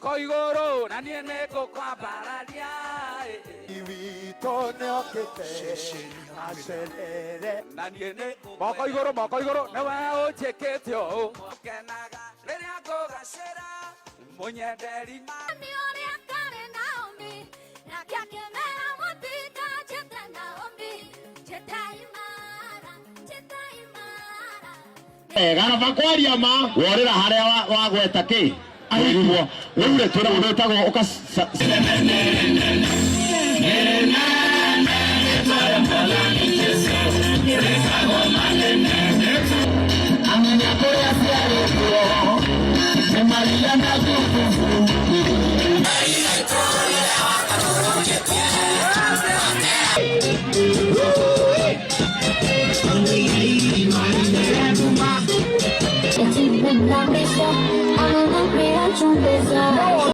Makoigoro, Naniene Coca Paradia. Tonio que te acelere. Naniene Makoigoro, Nawa Chequetio. Moña Daddy. Gana makwaria ma worira haria wagweta ki aiguo riu twira wetagwo ukas La mesa, a la